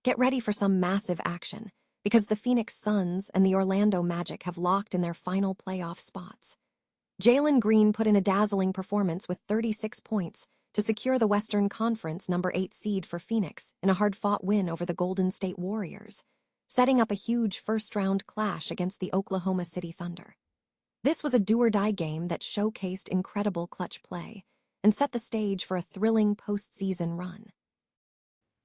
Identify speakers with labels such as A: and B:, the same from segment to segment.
A: Get ready for some massive action, because the Phoenix Suns and the Orlando Magic have locked in their final playoff spots. Draymond Green put in a dazzling performance with 36 points to secure the Western Conference number 8 seed for Phoenix in a hard-fought win over the Golden State Warriors, setting up a huge first-round clash against the Oklahoma City Thunder. This was a do-or-die game that showcased incredible clutch play and set the stage for a thrilling postseason run.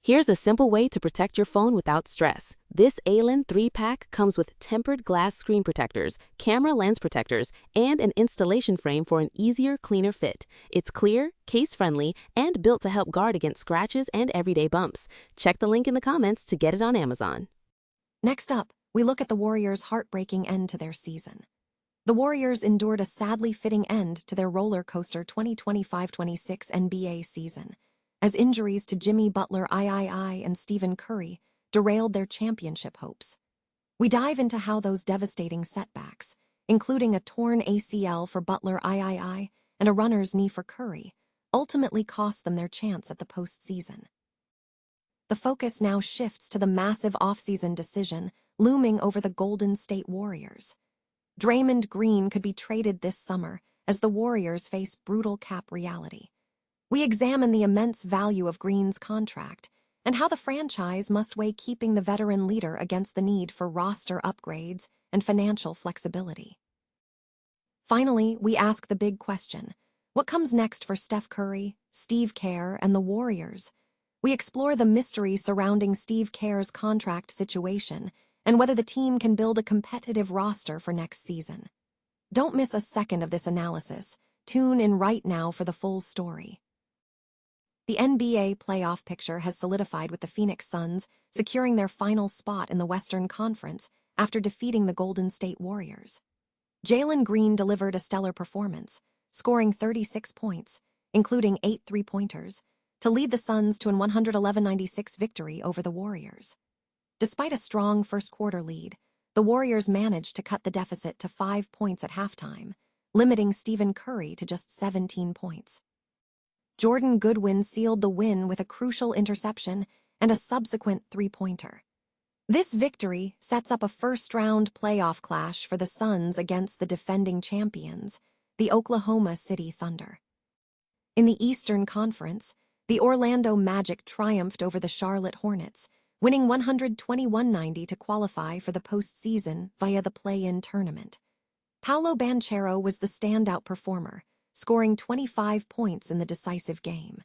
B: Here's a simple way to protect your phone without stress. This Allen 3-pack comes with tempered glass screen protectors, camera lens protectors, and an installation frame for an easier, cleaner fit. It's clear, case-friendly, and built to help guard against scratches and everyday bumps. Check the link in the comments to get it on Amazon.
A: Next up, we look at the Warriors' heartbreaking end to their season. The Warriors endured a sadly fitting end to their roller coaster 2025-26 NBA season, as injuries to Jimmy Butler III and Stephen Curry derailed their championship hopes. We dive into how those devastating setbacks, including a torn ACL for Butler III and a runner's knee for Curry, ultimately cost them their chance at the postseason. The focus now shifts to the massive offseason decision looming over the Golden State Warriors. Draymond Green could be traded this summer as the Warriors face brutal cap reality. We examine the immense value of Green's contract and how the franchise must weigh keeping the veteran leader against the need for roster upgrades and financial flexibility. Finally, we ask the big question: what comes next for Steph Curry, Steve Kerr, and the Warriors? We explore the mystery surrounding Steve Kerr's contract situation and whether the team can build a competitive roster for next season. Don't miss a second of this analysis. Tune in right now for the full story. The NBA playoff picture has solidified with the Phoenix Suns securing their final spot in the Western Conference after defeating the Golden State Warriors. Draymond Green delivered a stellar performance, scoring 36 points, including 8 three-pointers, to lead the Suns to an 111-96 victory over the Warriors. Despite a strong first-quarter lead, the Warriors managed to cut the deficit to 5 points at halftime, limiting Stephen Curry to just 17 points. Jordan Goodwin sealed the win with a crucial interception and a subsequent three-pointer. This victory sets up a first-round playoff clash for the Suns against the defending champions, the Oklahoma City Thunder. In the Eastern Conference, the Orlando Magic triumphed over the Charlotte Hornets, winning 121-90 to qualify for the postseason via the play-in tournament. Paolo Banchero was the standout performer, scoring 25 points in the decisive game.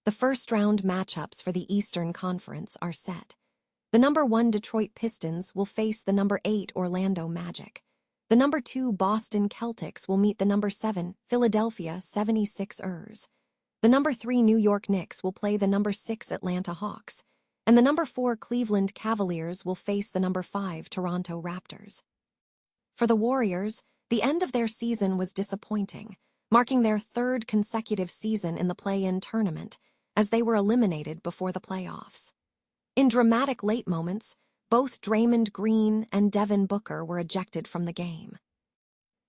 A: The first-round matchups for the Eastern Conference are set. The number 1 Detroit Pistons will face the number 8 Orlando Magic. The number 2 Boston Celtics will meet the number 7 Philadelphia 76ers. The number 3 New York Knicks will play the number 6 Atlanta Hawks, and the number 4 Cleveland Cavaliers will face the number 5 Toronto Raptors. For the Warriors, the end of their season was disappointing, marking their 3rd consecutive season in the play-in tournament, as they were eliminated before the playoffs. In dramatic late moments, both Draymond Green and Devin Booker were ejected from the game.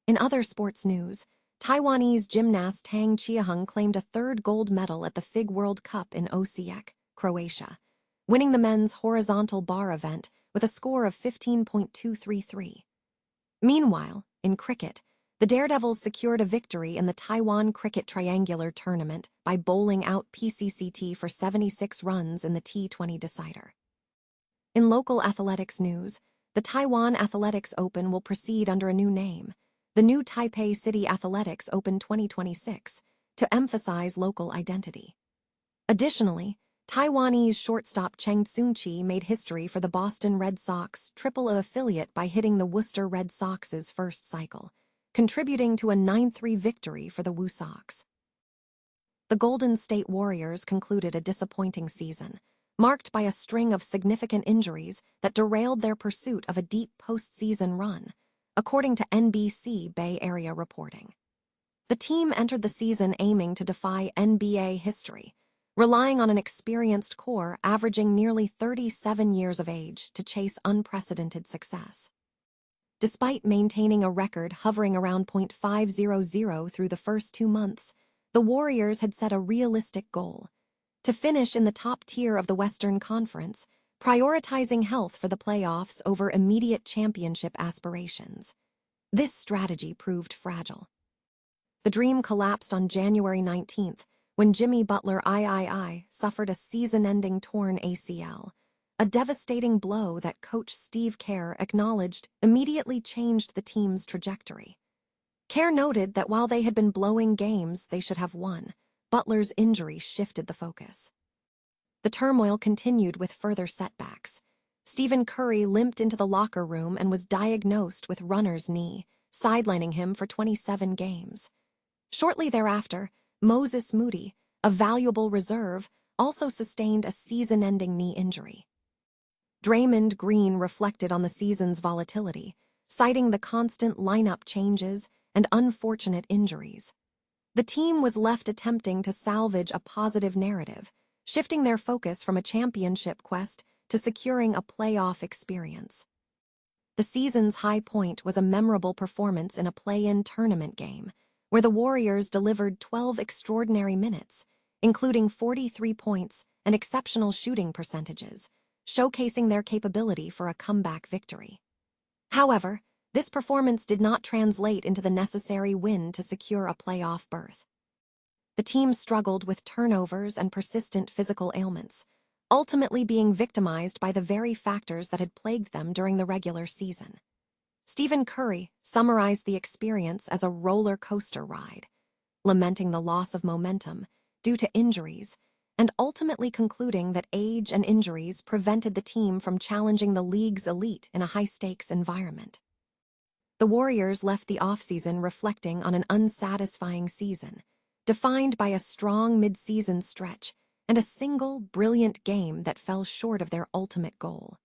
A: In other sports news, Taiwanese gymnast Tang Chiahung claimed a 3rd gold medal at the FIG World Cup in Osijek, Croatia, winning the men's horizontal bar event with a score of 15.233. Meanwhile, in cricket, the Daredevils secured a victory in the Taiwan Cricket Triangular Tournament by bowling out PCCT for 76 runs in the T20 decider. In local athletics news, the Taiwan Athletics Open will proceed under a new name, the New Taipei City Athletics Open 2026, to emphasize local identity. Additionally, Taiwanese shortstop Cheng Soon-chi made history for the Boston Red Sox AAA affiliate by hitting the Worcester Red Sox's first cycle, contributing to a 9-3 victory for the Woo Sox. The Golden State Warriors concluded a disappointing season, marked by a string of significant injuries that derailed their pursuit of a deep postseason run, according to NBC Bay Area reporting. The team entered the season aiming to defy NBA history, relying on an experienced core averaging nearly 37 years of age to chase unprecedented success. Despite maintaining a record hovering around .500 through the first 2 months, the Warriors had set a realistic goal: to finish in the top tier of the Western Conference, prioritizing health for the playoffs over immediate championship aspirations. This strategy proved fragile. The dream collapsed on January 19th when Jimmy Butler III suffered a season-ending torn ACL, a devastating blow that coach Steve Kerr acknowledged immediately changed the team's trajectory. Kerr noted that while they had been blowing games they should have won, Butler's injury shifted the focus. The turmoil continued with further setbacks. Stephen Curry limped into the locker room and was diagnosed with runner's knee, sidelining him for 27 games. Shortly thereafter, Moses Moody, a valuable reserve, also sustained a season-ending knee injury. Draymond Green reflected on the season's volatility, citing the constant lineup changes and unfortunate injuries. The team was left attempting to salvage a positive narrative, shifting their focus from a championship quest to securing a playoff experience. The season's high point was a memorable performance in a play-in tournament game, where the Warriors delivered 12 extraordinary minutes, including 43 points and exceptional shooting percentages, showcasing their capability for a comeback victory. However, this performance did not translate into the necessary win to secure a playoff berth. The team struggled with turnovers and persistent physical ailments, ultimately being victimized by the very factors that had plagued them during the regular season. Stephen Curry summarized the experience as a roller coaster ride, lamenting the loss of momentum due to injuries and ultimately concluding that age and injuries prevented the team from challenging the league's elite in a high-stakes environment. The Warriors left the offseason reflecting on an unsatisfying season, defined by a strong mid-season stretch and a single, brilliant game that fell short of their ultimate goal.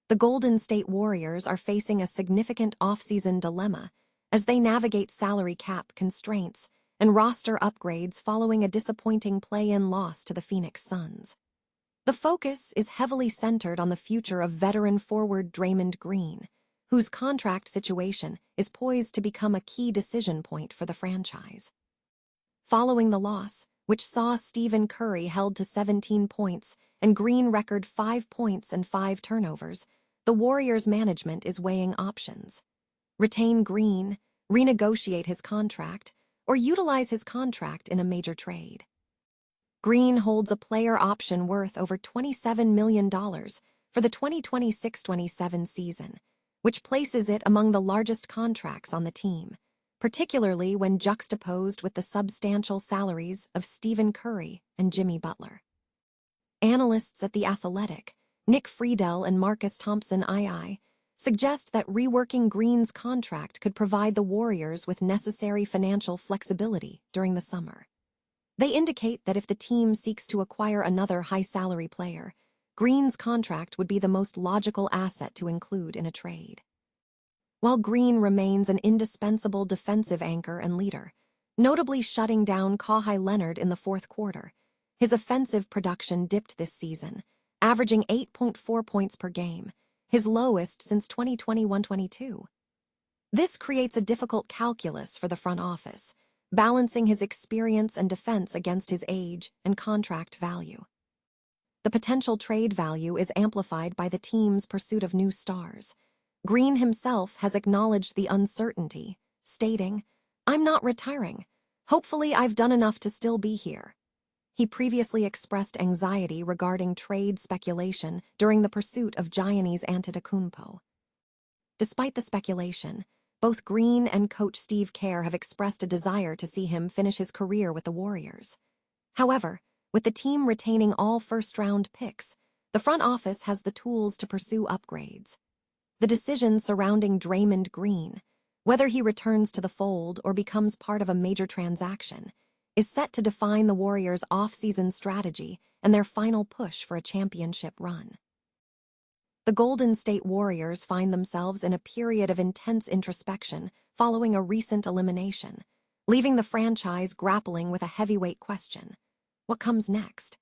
A: The Golden State Warriors are facing a significant offseason dilemma as they navigate salary cap constraints and roster upgrades following a disappointing play-in loss to the Phoenix Suns. The focus is heavily centered on the future of veteran forward Draymond Green, whose contract situation is poised to become a key decision point for the franchise. Following the loss, which saw Stephen Curry held to 17 points and Green record 5 points and 5 turnovers, the Warriors' management is weighing options. Retain Green, renegotiate his contract, or utilize his contract in a major trade. Green holds a player option worth over $27 million for the 2026-27 season, which places it among the largest contracts on the team, particularly when juxtaposed with the substantial salaries of Stephen Curry and Jimmy Butler. Analysts at The Athletic, Nick Friedel and Marcus Thompson II, suggest that reworking Green's contract could provide the Warriors with necessary financial flexibility during the summer. They indicate that if the team seeks to acquire another high-salary player, Green's contract would be the most logical asset to include in a trade. While Green remains an indispensable defensive anchor and leader, notably shutting down Kawhi Leonard in the fourth quarter, his offensive production dipped this season, averaging 8.4 points per game, his lowest since 2021-22. This creates a difficult calculus for the front office, balancing his experience and defense against his age and contract value. The potential trade value is amplified by the team's pursuit of new stars. Green himself has acknowledged the uncertainty, stating, "I'm not retiring. Hopefully I've done enough to still be here." He previously expressed anxiety regarding trade speculation during the pursuit of Giannis Antetokounmpo. Despite the speculation, both Green and coach Steve Kerr have expressed a desire to see him finish his career with the Warriors. However, with the team retaining all first-round picks, the front office has the tools to pursue upgrades. The decision surrounding Draymond Green, whether he returns to the fold or becomes part of a major transaction, is set to define the Warriors' off-season strategy and their final push for a championship run. The Golden State Warriors find themselves in a period of intense introspection following a recent elimination, leaving the franchise grappling with a heavyweight question: what comes next?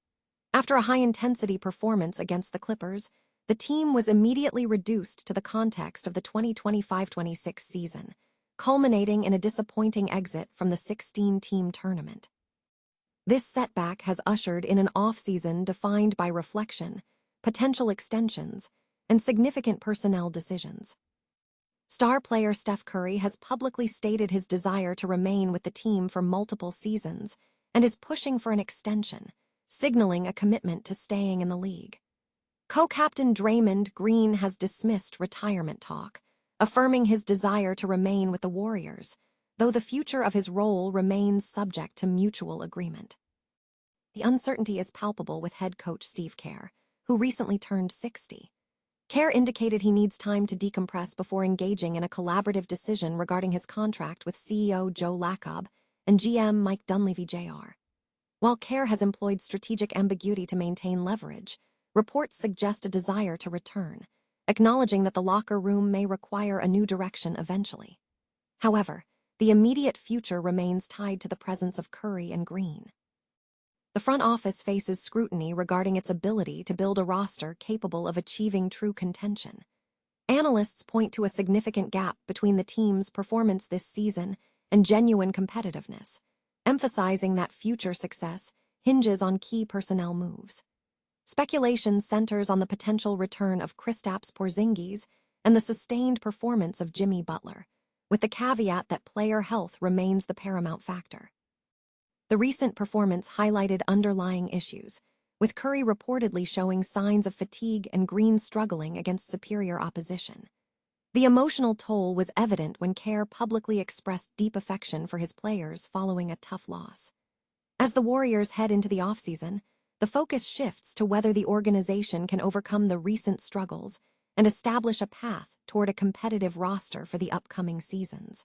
A: After a high-intensity performance against the Clippers, the team was immediately reduced to the context of the 2025-26 season, culminating in a disappointing exit from the 16-team tournament. This setback has ushered in an off-season defined by reflection, potential extensions, and significant personnel decisions. Star player Steph Curry has publicly stated his desire to remain with the team for multiple seasons and is pushing for an extension, signaling a commitment to staying in the league. Co-captain Draymond Green has dismissed retirement talk, affirming his desire to remain with the Warriors, though the future of his role remains subject to mutual agreement. The uncertainty is palpable with head coach Steve Kerr, who recently turned 60. Kerr indicated he needs time to decompress before engaging in a collaborative decision regarding his contract with CEO Joe Lacob and GM Mike Dunleavy Jr. While Kerr has employed strategic ambiguity to maintain leverage, reports suggest a desire to return, acknowledging that the locker room may require a new direction eventually. However, the immediate future remains tied to the presence of Curry and Green. The front office faces scrutiny regarding its ability to build a roster capable of achieving true contention. Analysts point to a significant gap between the team's performance this season and genuine competitiveness, emphasizing that future success hinges on key personnel moves. Speculation centers on the potential return of Kristaps Porzingis and the sustained performance of Jimmy Butler, with the caveat that player health remains the paramount factor. The recent performance highlighted underlying issues, with Curry reportedly showing signs of fatigue and Green struggling against superior opposition. The emotional toll was evident when Kerr publicly expressed deep affection for his players following a tough loss. As the Warriors head into the offseason, the focus shifts to whether the organization can overcome the recent struggles and establish a path toward a competitive roster for the upcoming seasons.